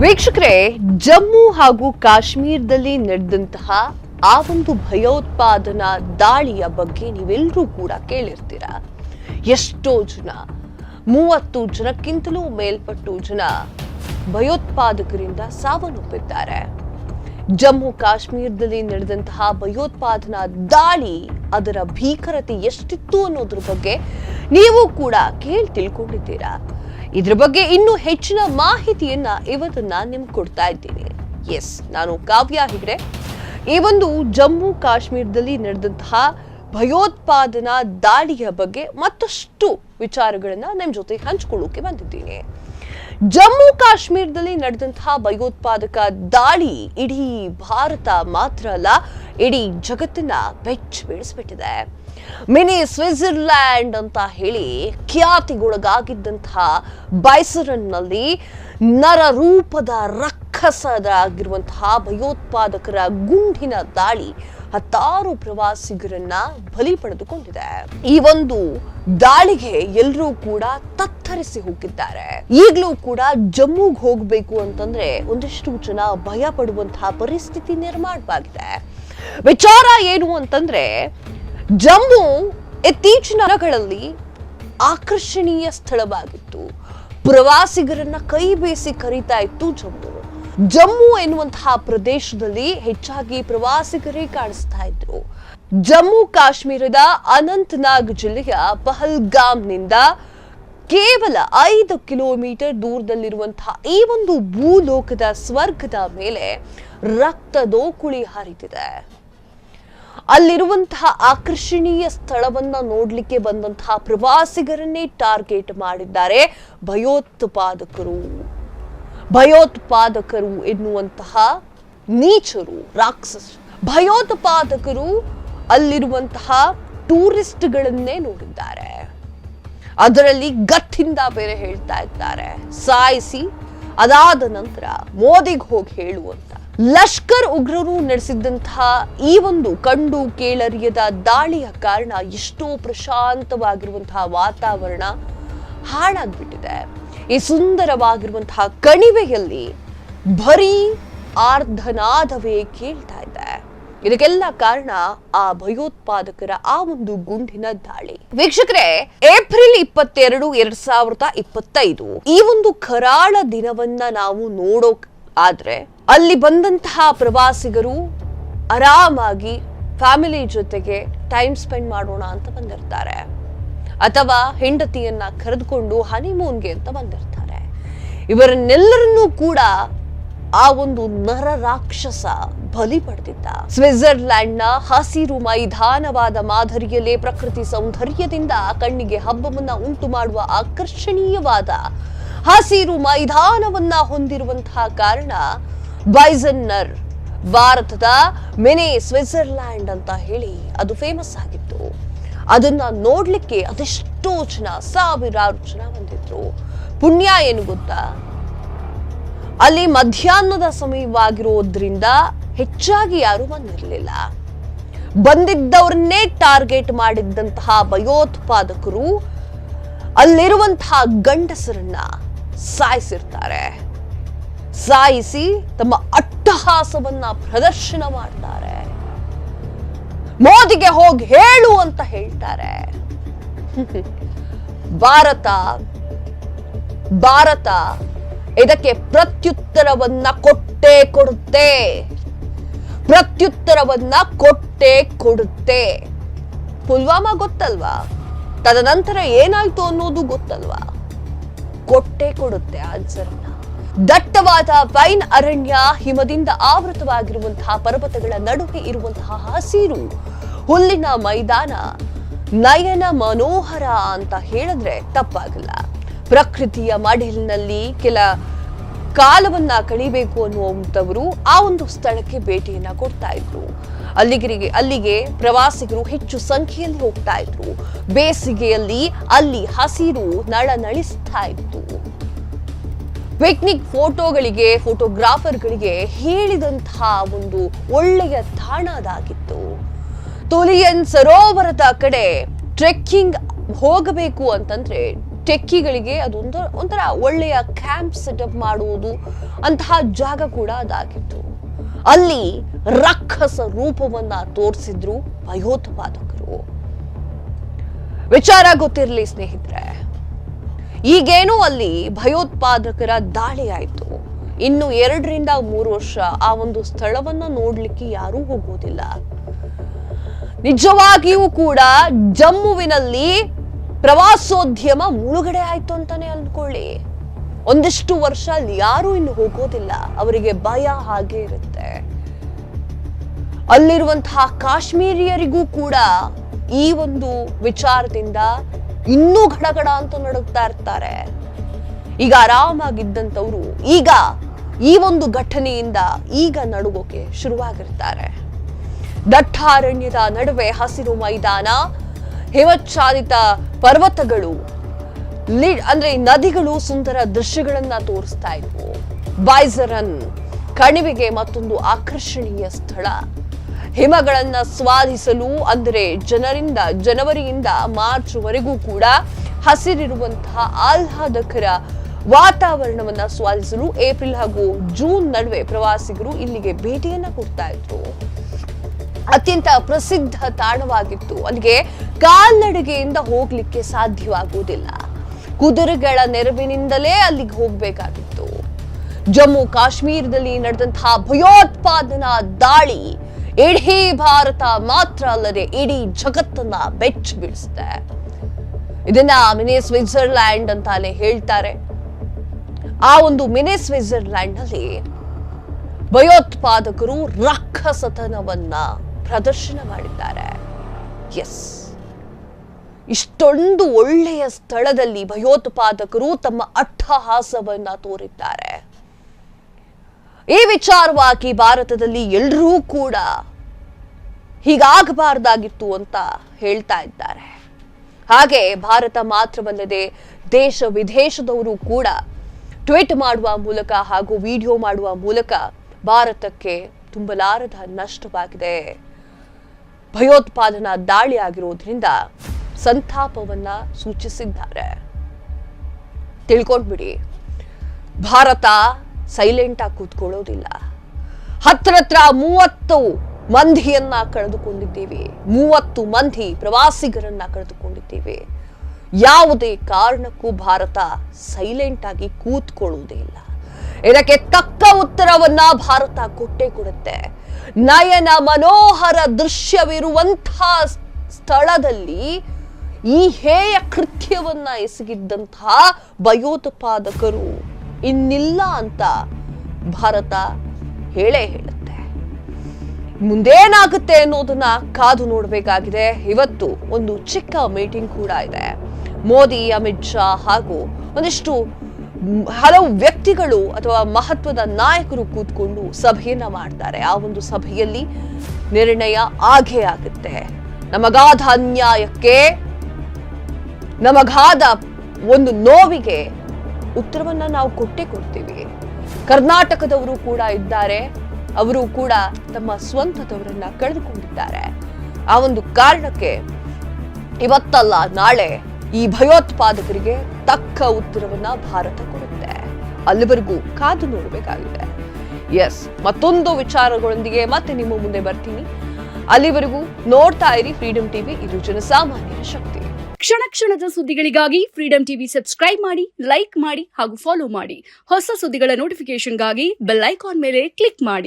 ವೀಕ್ಷಕರೇ, ಜಮ್ಮು ಹಾಗೂ ಕಾಶ್ಮೀರದಲ್ಲಿ ನಡೆದಂತಹ ಆ ಒಂದು ಭಯೋತ್ಪಾದನಾ ದಾಳಿಯ ಬಗ್ಗೆ ನೀವೆಲ್ಲರೂ ಕೂಡ ಕೇಳಿರ್ತೀರ. ಎಷ್ಟೋ ಜನ 30 ಜನಕ್ಕಿಂತಲೂ ಮೇಲ್ಪಟ್ಟು ಜನ ಭಯೋತ್ಪಾದಕರಿಂದ ಸಾವನ್ನಪ್ಪಿದ್ದಾರೆ. ಜಮ್ಮು ಕಾಶ್ಮೀರದಲ್ಲಿ ನಡೆದಂತಹ ಭಯೋತ್ಪಾದನಾ ದಾಳಿ ಅದರ ಭೀಕರತೆ ಎಷ್ಟಿತ್ತು ಅನ್ನೋದ್ರ ಬಗ್ಗೆ ನೀವು ಕೂಡ ತಿಳ್ಕೊಂಡಿದ್ದೀರಾ. ಇದ್ರ ಬಗ್ಗೆ ಇನ್ನೂ ಹೆಚ್ಚಿನ ಮಾಹಿತಿಯನ್ನ ಇವತ್ತು ನಾನು ನಿಮ್ಗೆ ಕೊಡ್ತಾ ಇದ್ದೀನಿ. ಎಸ್, ನಾನು ಕಾವ್ಯ ಹೆಗ್ಡೆ. ಈ ಒಂದು ಜಮ್ಮು ಕಾಶ್ಮೀರದಲ್ಲಿ ನಡೆದಂತಹ ಭಯೋತ್ಪಾದನಾ ದಾಳಿಯ ಬಗ್ಗೆ ಮತ್ತಷ್ಟು ವಿಚಾರಗಳನ್ನ ನಿಮ್ಮ ಜೊತೆ ಹಂಚಿಕೊಳ್ಳೋಕೆ ಬಂದಿದ್ದೀನಿ. ಜಮ್ಮು ಕಾಶ್ಮೀರದಲ್ಲಿ ನಡೆದಂತಹ ಭಯೋತ್ಪಾದಕ ದಾಳಿ ಇಡೀ ಭಾರತ ಮಾತ್ರ ಅಲ್ಲ, ಇಡೀ ಜಗತ್ತನ್ನ ಬೆಚ್ಚ ಬೀಳಿಸ್ಬಿಟ್ಟಿದೆ. ಮಿನಿ ಸ್ವಿಟ್ಜರ್ಲ್ಯಾಂಡ್ ಅಂತ ಹೇಳಿ ಖ್ಯಾತಿಗೊಳಗಾಗಿದ್ದಂತಹ ಬೈಸರನ್ನಲ್ಲಿ ನರರೂಪದ ರಕ್ಕಸರಾಗಿರುವಂತಹ ಭಯೋತ್ಪಾದಕರ ಗುಂಡಿನ ದಾಳಿ 10 ಪ್ರವಾಸಿಗರನ್ನ ಬಲಿ ಪಡೆದುಕೊಂಡಿದೆ. ಈ ಒಂದು ದಾಳಿಗೆ ಎಲ್ಲರೂ ಕೂಡ ತತ್ತರಿಸಿ ಹೋಗಿದ್ದಾರೆ. ಈಗಲೂ ಕೂಡ ಜಮ್ಮುಗೆ ಹೋಗ್ಬೇಕು ಅಂತಂದ್ರೆ ಒಂದಿಷ್ಟು ಜನ ಭಯ ಪಡುವಂತಹ ಪರಿಸ್ಥಿತಿ ನಿರ್ಮಾಣವಾಗಿದೆ. ವಿಚಾರ ಏನು ಅಂತಂದ್ರೆ, ಜಮ್ಮು ಇತ್ತೀಚಿನ ದಿನಗಳಲ್ಲಿ ಆಕರ್ಷಣೀಯ ಸ್ಥಳವಾಗಿತ್ತು. ಪ್ರವಾಸಿಗರನ್ನ ಕೈ ಬೀಸಿ ಕರೀತಾ ಇತ್ತು ಜಮ್ಮು ಎನ್ನುವಂತಹ ಪ್ರದೇಶದಲ್ಲಿ ಹೆಚ್ಚಾಗಿ ಪ್ರವಾಸಿಗರೇ ಕಾಣಿಸ್ತಾ ಇದ್ರು. ಜಮ್ಮು ಕಾಶ್ಮೀರದ ಅನಂತನಾಗ್ ಜಿಲ್ಲೆಯ ಪಹಲ್ಗಾಮ್ನಿಂದ ಕೇವಲ 5 ಕಿಲೋಮೀಟರ್ ದೂರದಲ್ಲಿರುವಂತಹ ಈ ಒಂದು ಭೂಲೋಕದ ಸ್ವರ್ಗದ ಮೇಲೆ ರಕ್ತದೋಕುಳಿ ಹರಿತಿದೆ. ಅಲ್ಲಿರುವಂತಹ ಆಕರ್ಷಣೀಯ ಸ್ಥಳವನ್ನ ನೋಡ್ಲಿಕ್ಕೆ ಬಂದಂತಹ ಪ್ರವಾಸಿಗರನ್ನೇ ಟಾರ್ಗೆಟ್ ಮಾಡಿದ್ದಾರೆ ಭಯೋತ್ಪಾದಕರು ಎನ್ನುವಂತಹ ನೀಚರು, ರಾಕ್ಷಸರು. ಭಯೋತ್ಪಾದಕರು ಅಲ್ಲಿರುವಂತಹ ಟೂರಿಸ್ಟ್ಗಳನ್ನೇ ನೋಡಿದ್ದಾರೆ. ಅದರಲ್ಲಿ ಗತ್ತಿಂದ ಬೇರೆ ಹೇಳ್ತಾ ಇದ್ದಾರೆ, ಸಾಯಿಸಿ ಅದಾದ ನಂತರ ಮೋದಿಗೆ ಹೋಗಿ ಹೇಳುವಂತ. ಲಷ್ಕರ್ ಉಗ್ರರು ನಡೆಸಿದಂತಹ ಈ ಒಂದು ಕಂಡು ಕೇಳರಿಯದ ದಾಳಿಯ ಕಾರಣ ಎಷ್ಟೋ ಪ್ರಶಾಂತವಾಗಿರುವಂತಹ ವಾತಾವರಣ ಹಾಳಾಗ್ಬಿಟ್ಟಿದೆ. ಈ ಸುಂದರವಾಗಿರುವಂತಹ ಕಣಿವೆಯಲ್ಲಿ ಬರೀ ಆರ್ಧನಾದವೇ ಕೇಳ್ತಾ ಇದೆ. ಇದಕ್ಕೆಲ್ಲ ಕಾರಣ ಆ ಭಯೋತ್ಪಾದಕರ ಆ ಒಂದು ಗುಂಡಿನ ದಾಳಿ. ವೀಕ್ಷಕರೇ, ಏಪ್ರಿಲ್ 22, 2025 ಈ ಒಂದು ಕರಾಳ ದಿನವನ್ನ ನಾವು ನೋಡೋಕ್ ಆದ್ರೆ ಅಲ್ಲಿ ಬಂದಂತಹ ಪ್ರವಾಸಿಗರು ಆರಾಮಾಗಿ ಫ್ಯಾಮಿಲಿ ಜೊತೆಗೆ ಟೈಮ್ ಸ್ಪೆಂಡ್ ಮಾಡೋಣ ಅಂತ ಬಂದಿರ್ತಾರೆ, ಅಥವಾ ಹೆಂಡತಿಯನ್ನ ಕರೆದುಕೊಂಡು ಹನಿಮೂನ್ಗೆ ಅಂತ ಬಂದಿರ್ತಾರೆ. ಇವರನ್ನೆಲ್ಲರನ್ನೂ ಕೂಡ ಆ ಒಂದು ನರ ರಾಕ್ಷಸ ಬಲಿ ಪಡೆದಿದ್ದ. ಸ್ವಿಟ್ಜರ್ಲ್ಯಾಂಡ್ ನ ಹಸಿರು ಮೈದಾನವಾದ ಮಾದರಿಯಲ್ಲೇ ಪ್ರಕೃತಿ ಸೌಂದರ್ಯದಿಂದ ಕಣ್ಣಿಗೆ ಹಬ್ಬವನ್ನ ಉಂಟು ಮಾಡುವ ಆಕರ್ಷಣೀಯವಾದ ಹಸಿರು ಮೈದಾನವನ್ನ ಹೊಂದಿರುವಂತಹ ಕಾರಣ ಬೈಸನ್ನರ್ ಭಾರತದ ಮಿನಿ ಸ್ವಿಟ್ಜರ್ಲ್ಯಾಂಡ್ ಅಂತ ಹೇಳಿ ಅದು ಫೇಮಸ್ ಆಗಿತ್ತು. ಅದನ್ನ ನೋಡ್ಲಿಕ್ಕೆ ಅದೆಷ್ಟೋ ಜನ, ಸಾವಿರಾರು ಜನ ಬಂದಿದ್ರು. ಪುಣ್ಯ ಏನು ಗೊತ್ತಾ, ಅಲ್ಲಿ ಮಧ್ಯಾಹ್ನದ ಸಮಯವಾಗಿರೋದ್ರಿಂದ ಹೆಚ್ಚಾಗಿ ಯಾರು ಬಂದಿರಲಿಲ್ಲ. ಬಂದಿದ್ದವ್ರನ್ನೇ ಟಾರ್ಗೆಟ್ ಮಾಡಿದ್ದಂತಹ ಭಯೋತ್ಪಾದಕರು ಅಲ್ಲಿರುವಂತಹ ಗಂಡಸರನ್ನ ಸಾಯಿಸಿರ್ತಾರೆ. ಸಾಯಿಸಿ ತಮ್ಮ ಅಟ್ಟಹಾಸವನ್ನ ಪ್ರದರ್ಶನ ಮಾಡ್ತಾರೆ. ಮೋದಿಗೆ ಹೋಗಿ ಹೇಳು ಅಂತ ಹೇಳ್ತಾರೆ. ಭಾರತ ಇದಕ್ಕೆ ಪ್ರತ್ಯುತ್ತರವನ್ನ ಕೊಡುತ್ತೆ. ಪುಲ್ವಾಮಾ ಗೊತ್ತಲ್ವಾ, ತದನಂತರ ಏನಾಯ್ತು ಅನ್ನೋದು ಗೊತ್ತಲ್ವಾ, ಕೊಡುತ್ತೆ ಆನ್ಸರ್ನ. ದಟ್ಟವಾದ ಪೈನ್ ಅರಣ್ಯ, ಹಿಮದಿಂದ ಆವೃತವಾಗಿರುವಂತಹ ಪರ್ವತಗಳ ನಡುವೆ ಇರುವಂತಹ ಹಸಿರು ಹುಲ್ಲಿನ ಮೈದಾನ ನಯನ ಮನೋಹರ ಅಂತ ಹೇಳಿದ್ರೆ ತಪ್ಪಾಗಲ್ಲ. ಪ್ರಕೃತಿಯ ಮಡಿಲಿನಲ್ಲಿ ಕೆಲ ಕಾಲವನ್ನ ಕಳಿಬೇಕು ಅನ್ನುವಂಥವರು ಆ ಒಂದು ಸ್ಥಳಕ್ಕೆ ಭೇಟಿಯನ್ನ ಕೊಡ್ತಾ ಇದ್ರು. ಅಲ್ಲಿಗೆ ಪ್ರವಾಸಿಗರು ಹೆಚ್ಚು ಸಂಖ್ಯೆಯಲ್ಲಿ ಹೋಗ್ತಾ ಇದ್ರು. ಬೇಸಿಗೆಯಲ್ಲಿ ಅಲ್ಲಿ ಹಸಿರು ನಳನಳಿಸ್ತಾ ಇತ್ತು. ಪಿಕ್ನಿಕ್ ಫೋಟೋಗ್ರಾಫರ್ಗಳಿಗೆ ಹೇಳಿದಂತಹ ಒಂದು ಒಳ್ಳೆಯ ತಾಣ ಅದಾಗಿತ್ತು. ತುಲಿಯನ್ ಸರೋವರದ ಕಡೆ ಟ್ರೆಕ್ಕಿಂಗ್ ಹೋಗಬೇಕು ಅಂತಂದ್ರೆ ಟೆಕ್ಕಿಗಳಿಗೆ ಅದೊಂದು ಒಂಥರ ಒಳ್ಳೆಯ ಕ್ಯಾಂಪ್ ಸೆಟಪ್ ಮಾಡುವುದು ಅಂತಹ ಜಾಗ ಕೂಡ ಅದಾಗಿತ್ತು. ಅಲ್ಲಿ ರಾಕ್ಷಸ ರೂಪವನ್ನ ತೋರಿಸಿದ್ರು ಭಯೋತ್ಪಾದಕರು. ವಿಚಾರ ಗೊತ್ತಿರಲಿ ಸ್ನೇಹಿತರೆ, ಈಗೇನೋ ಅಲ್ಲಿ ಭಯೋತ್ಪಾದಕರ ದಾಳಿ ಆಯ್ತು. ಇನ್ನು 2 ರಿಂದ 3 ವರ್ಷ ಆ ಒಂದು ಸ್ಥಳವನ್ನ ನೋಡ್ಲಿಕ್ಕೆ ಯಾರೂ ಹೋಗೋದಿಲ್ಲ. ನಿಜವಾಗಿಯೂ ಕೂಡ ಜಮ್ಮುವಿನಲ್ಲಿ ಪ್ರವಾಸೋದ್ಯಮ ಮುಳುಗಡೆ ಆಯ್ತು ಅಂತಾನೆ ಅನ್ಕೊಳ್ಳಿ. ಒಂದಿಷ್ಟು ವರ್ಷ ಅಲ್ಲಿ ಯಾರು ಇನ್ನು ಹೋಗೋದಿಲ್ಲ, ಅವರಿಗೆ ಭಯ ಹಾಗೆ ಇರುತ್ತೆ. ಅಲ್ಲಿರುವಂತಹ ಕಾಶ್ಮೀರಿಯರಿಗೂ ಕೂಡ ಈ ಒಂದು ವಿಚಾರದಿಂದ ಇನ್ನೂ ಗಡಗಡ ಅಂತ ನಡುಗ್ತಾ ಇರ್ತಾರೆ. ಈಗ ಆರಾಮಾಗಿದ್ದಂಥವ್ರು ಈಗ ಈ ಒಂದು ಘಟನೆಯಿಂದ ಈಗ ನಡುಗೋಕೆ ಶುರುವಾಗಿರ್ತಾರೆ. ದಟ್ಟಾರಣ್ಯದ ನಡುವೆ ಹಸಿರು ಮೈದಾನ, ಹಿಮಚ್ಛಾದಿತ ಪರ್ವತಗಳು, ಅಂದ್ರೆ ನದಿಗಳು ಸುಂದರ ದೃಶ್ಯಗಳನ್ನ ತೋರಿಸ್ತಾ ಇದ್ವು. ಬಾಯ್ಸರನ್ ಕಣಿವೆಗೆ ಮತ್ತೊಂದು ಆಕರ್ಷಣೀಯ ಸ್ಥಳ. ಹಿಮಗಳನ್ನ ಸ್ವಾದಿಸಲು ಅಂದರೆ ಜನವರಿಯಿಂದ ಮಾರ್ಚ್ ವರೆಗೂ ಕೂಡ ಹಸಿರಿರುವಂತಹ ಆಹ್ಲಾದಕರ ವಾತಾವರಣವನ್ನ ಸ್ವಾದಿಸಲು ಏಪ್ರಿಲ್ ಹಾಗೂ ಜೂನ್ ನಡುವೆ ಪ್ರವಾಸಿಗರು ಇಲ್ಲಿಗೆ ಭೇಟಿಯನ್ನ ಕೊಡ್ತಾ ಇದ್ರು. ಅತ್ಯಂತ ಪ್ರಸಿದ್ಧ ತಾಣವಾಗಿತ್ತು. ಅಲ್ಲಿಗೆ ಕಾಲ್ನಡಿಗೆಯಿಂದ ಹೋಗ್ಲಿಕ್ಕೆ ಸಾಧ್ಯವಾಗುವುದಿಲ್ಲ, ಕುದುರೆಗಳ ನೆರವಿನಿಂದಲೇ ಅಲ್ಲಿಗೆ ಹೋಗ್ಬೇಕಾಗಿತ್ತು. ಜಮ್ಮು ಕಾಶ್ಮೀರದಲ್ಲಿ ನಡೆದಂತಹ ಭಯೋತ್ಪಾದನಾ ದಾಳಿ ಇಡೀ ಭಾರತ ಮಾತ್ರ ಅಲ್ಲದೆ ಇಡೀ ಜಗತ್ತನ್ನ ಬೆಚ್ಚಿ ಬೀಳಿಸಿದೆ. ಇದನ್ನ ಮಿನಿ ಸ್ವಿಟ್ಜರ್ಲ್ಯಾಂಡ್ ಅಂತಾನೆ ಹೇಳ್ತಾರೆ. ಆ ಒಂದು ಮಿನಿ ಸ್ವಿಟ್ಜರ್ಲ್ಯಾಂಡ್ ನಲ್ಲಿ ಭಯೋತ್ಪಾದಕರು ರಾಕ್ಷಸತನವನ್ನ ಪ್ರದರ್ಶನ ಮಾಡಿದ್ದಾರೆ. ಎಸ್, ಇಷ್ಟೊಂದು ಒಳ್ಳೆಯ ಸ್ಥಳದಲ್ಲಿ ಭಯೋತ್ಪಾದಕರು ತಮ್ಮ ಅಟ್ಟಹಾಸವನ್ನ ತೋರಿದ್ದಾರೆ. ಈ ವಿಚಾರವಾಗಿ ಭಾರತದಲ್ಲಿ ಎಲ್ಲರೂ ಕೂಡ ಹೀಗಾಗಬಾರ್ದಾಗಿತ್ತು ಅಂತ ಹೇಳ್ತಾ ಇದ್ದಾರೆ. ಹಾಗೆ ಭಾರತ ಮಾತ್ರವಲ್ಲದೆ ದೇಶ ವಿದೇಶದವರು ಕೂಡ ಟ್ವೀಟ್ ಮಾಡುವ ಮೂಲಕ ಹಾಗೂ ವಿಡಿಯೋ ಮಾಡುವ ಮೂಲಕ ಭಾರತಕ್ಕೆ ತುಂಬಲಾರದ ನಷ್ಟವಾಗಿದೆ, ಭಯೋತ್ಪಾದನಾ ದಾಳಿ ಆಗಿರೋದ್ರಿಂದ ಸಂತಾಪವನ್ನ ಸೂಚಿಸಿದ್ದಾರೆ. ತಿಳ್ಕೊಂಡ್ಬಿಡಿ, ಭಾರತ ಸೈಲೆಂಟ್ ಆಗಿ ಕೂತ್ಕೊಳ್ಳೋದಿಲ್ಲ. ಹತ್ರ 30 ಮಂದಿಯನ್ನ ಕಳೆದುಕೊಂಡಿದ್ದೀವಿ, 30 ಮಂದಿ ಪ್ರವಾಸಿಗರನ್ನ ಕಳೆದುಕೊಂಡಿದ್ದೀವಿ. ಯಾವುದೇ ಕಾರಣಕ್ಕೂ ಭಾರತ ಸೈಲೆಂಟ್ ಆಗಿ ಕೂತ್ಕೊಳ್ಳುವುದೇ ಇಲ್ಲ. ಇದಕ್ಕೆ ತಕ್ಕ ಉತ್ತರವನ್ನ ಭಾರತ ಕೊಟ್ಟೇ ಕೊಡುತ್ತೆ. ನಯನ ಮನೋಹರ ದೃಶ್ಯವಿರುವಂತಹ ಸ್ಥಳದಲ್ಲಿ ಈ ಹೇಯ ಕೃತ್ಯವನ್ನ ಎಸಗಿದ್ದಂತಹ ಭಯೋತ್ಪಾದಕರು ಇನ್ನಿಲ್ಲ ಅಂತ ಭಾರತ ಹೇಳೇ ಹೇಳುತ್ತೆ. ಮುಂದೇನಾಗುತ್ತೆ ಅನ್ನೋದನ್ನ ಕಾದು ನೋಡಬೇಕಾಗಿದೆ. ಇವತ್ತು ಒಂದು ಚಿಕ್ಕ ಮೀಟಿಂಗ್ ಕೂಡ ಇದೆ. ಮೋದಿ, ಅಮಿತ್ ಶಾ ಹಾಗೂ ಒಂದಿಷ್ಟು ಹಲವು ವ್ಯಕ್ತಿಗಳು ಅಥವಾ ಮಹತ್ವದ ನಾಯಕರು ಕೂತ್ಕೊಂಡು ಸಭೆಯನ್ನ ಮಾಡ್ತಾರೆ. ಆ ಒಂದು ಸಭೆಯಲ್ಲಿ ನಿರ್ಣಯ ಆಗೇ ಆಗುತ್ತೆ. ನಮಗಾದ ಅನ್ಯಾಯಕ್ಕೆ, ನಮಗಾದ ಒಂದು ನೋವಿಗೆ ಉತ್ತರವನ್ನ ನಾವು ಕೊಟ್ಟೇ ಕೊಡ್ತೀವಿ. ಕರ್ನಾಟಕದವರು ಕೂಡ ಇದ್ದಾರೆ, ಅವರು ಕೂಡ ತಮ್ಮ ಸ್ವಂತದವರನ್ನ ಕಳೆದುಕೊಂಡಿದ್ದಾರೆ. ಆ ಒಂದು ಕಾರಣಕ್ಕೆ ಇವತ್ತಲ್ಲ ನಾಳೆ ಈ ಭಯೋತ್ಪಾದಕರಿಗೆ ತಕ್ಕ ಉತ್ತರವನ್ನ ಭಾರತ ಕೊಡುತ್ತೆ. ಅಲ್ಲಿವರೆಗೂ ಕಾದು ನೋಡಬೇಕಾಗಿದೆ. ಎಸ್, ಮತ್ತೊಂದು ವಿಚಾರಗಳೊಂದಿಗೆ ಮತ್ತೆ ನಿಮ್ಮ ಮುಂದೆ ಬರ್ತೀನಿ. ಅಲ್ಲಿವರೆಗೂ ನೋಡ್ತಾ ಇರಿ ಫ್ರೀಡಂ ಟಿವಿ, ಇದು ಜನಸಾಮಾನ್ಯರ ಶಕ್ತಿ. ಕ್ಷಣ ಕ್ಷಣದ ಸುದ್ದಿಗಳಿಗಾಗಿ ಫ್ರೀಡಂ ಟಿವಿ ಸಬ್ಸ್ಕ್ರೈಬ್ ಮಾಡಿ, ಲೈಕ್ ಮಾಡಿ ಹಾಗೂ ಫಾಲೋ ಮಾಡಿ. ಹೊಸ ಸುದ್ದಿಗಳ ನೋಟಿಫಿಕೇಶನ್ಗಾಗಿ ಬೆಲ್ ಐಕಾನ್ ಮೇಲೆ ಕ್ಲಿಕ್ ಮಾಡಿ.